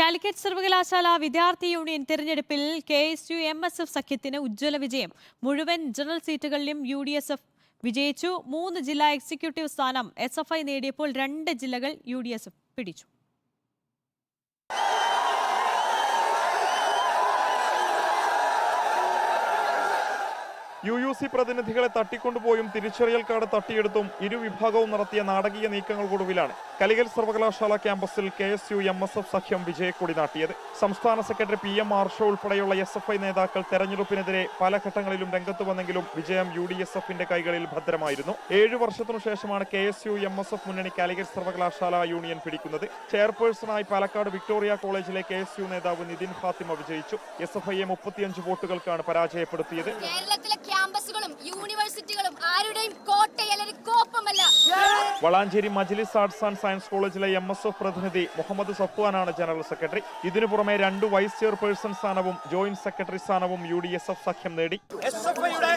കാലിക്കറ്റ് സർവകലാശാല വിദ്യാർത്ഥി യൂണിയൻ തെരഞ്ഞെടുപ്പിൽ KSU-MSF സഖ്യത്തിന് ഉജ്ജ്വല വിജയം. മുഴുവൻ ജനറൽ സീറ്റുകളിലും UDSF വിജയിച്ചു. 3 ജില്ലാ എക്സിക്യൂട്ടീവ് സ്ഥാനം SFI നേടിയപ്പോൾ 2 ജില്ലകൾ UDSF പിടിച്ചു. UUC പ്രതിനിധികളെ തട്ടിക്കൊണ്ടുപോയും തിരിച്ചറിയൽ കാർഡ് തട്ടിയെടുത്തും ഇരുവിഭാഗവും നടത്തിയ നാടകീയ നീക്കങ്ങൾക്കൊടുവിലാണ് കാലിക്കറ്റ് സർവകലാശാല ക്യാമ്പസിൽ KSU-MSF സഖ്യം വിജയക്കൊടി നാട്ടിയത്. സംസ്ഥാന സെക്രട്ടറി PM ആർഷോ ഉൾപ്പെടെയുള്ള SFI നേതാക്കൾ തെരഞ്ഞെടുപ്പിനെതിരെ പല ഘട്ടങ്ങളിലും രംഗത്ത് വന്നെങ്കിലും വിജയം UDSFന്റെ കൈകളിൽ ഭദ്രമായിരുന്നു. 7 വർഷത്തിനു ശേഷമാണ് KSU-MSF മുന്നണി കാലിക്കറ്റ് സർവകലാശാല യൂണിയൻ പിടിക്കുന്നത്. ചെയർപേഴ്സണായി പാലക്കാട് വിക്ടോറിയ കോളേജിലെ KSU നേതാവ് നിതിൻ ഫാത്തിമ വിജയിച്ചു. SFIയെ 35 വോട്ടുകൾക്കാണ് പരാജയപ്പെടുത്തിയത്. ക്യാമ്പസുകളും യൂണിവേഴ്സിറ്റികളും ആരുടെയും കോട്ടയല്ല, കോപ്പമല്ല. വളാഞ്ചേരി മജ്ലിസ് ആർട്സ് ആൻഡ് സയൻസ് കോളേജിലെ MSF പ്രതിനിധി മുഹമ്മദ് സഫ്വാനാണ് ജനറൽ സെക്രട്ടറി. ഇതിനു പുറമെ 2 വൈസ് ചെയർപേഴ്സൺ സ്ഥാനവും ജോയിന്റ് സെക്രട്ടറി സ്ഥാനവും UDSF സഖ്യം നേടി. SFIയുടെ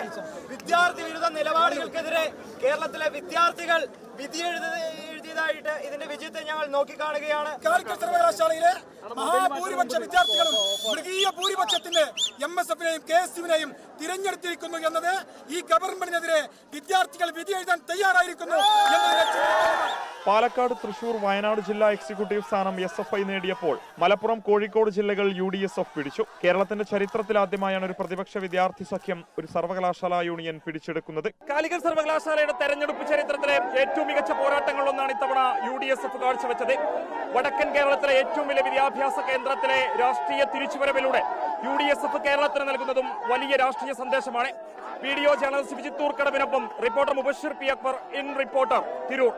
വിദ്യാർത്ഥി വിരുദ്ധ നിലപാടുകൾക്കെതിരെ കേരളത്തിലെ വിദ്യാർത്ഥികൾ വിധിയെഴുതിയതായിട്ട് ഇതിന്റെ വിജയത്തെ ഞങ്ങൾ നോക്കിക്കാണുകയാണ്. കാലിക്കറ്റ് സർവകലാശാലയിലെ മഹാഭൂരിപക്ഷ വിദ്യാർത്ഥികളും മൃഗീയ ഭൂരിപക്ഷത്തിന് MSFനെയും KSUവിനെയും തിരഞ്ഞെടുത്തിരിക്കുന്നു എന്നത് ഈ ഗവൺമെന്റിനെതിരെ വിദ്യാർത്ഥികൾ വിധി എഴുതാൻ തയ്യാറായിരിക്കുന്നു. പാലക്കാട്, തൃശൂർ, വയനാട് ജില്ലാ എക്സിക്യൂട്ടീവ് സ്ഥാനം SFI നേടിയപ്പോൾ മലപ്പുറം, കോഴിക്കോട് ജില്ലകൾ UDSF പിടിച്ചു. കേരളത്തിന്റെ ചരിത്രത്തിലാദ്യമായാണ് ഒരു പ്രതിപക്ഷ വിദ്യാർത്ഥി സഖ്യം ഒരു സർവകലാശാല യൂണിയൻ പിടിച്ചെടുക്കുന്നത്. കാലിക്കറ്റ് സർവകലാശാലയുടെ തെരഞ്ഞെടുപ്പ് ചരിത്രത്തിലെ ഏറ്റവും മികച്ച പോരാട്ടങ്ങളിലൊന്നാണ് ഇത്തവണ UDSF കാഴ്ചവെച്ചത്. വടക്കൻ കേരളത്തിലെ ഏറ്റവും വലിയ വിദ്യാഭ്യാസ കേന്ദ്രത്തിലെ രാഷ്ട്രീയ തിരിച്ചുവരവിലൂടെ UDSF കേരളത്തിന് നൽകുന്നതും വലിയ രാഷ്ട്രീയ സന്ദേശമാണ്. വീഡിയോ ജേർണലിസ്റ്റ് വിജിത് തൂർക്കടവിനൊപ്പം reporter Mubashir P. Akbar, in reporter, Tirur.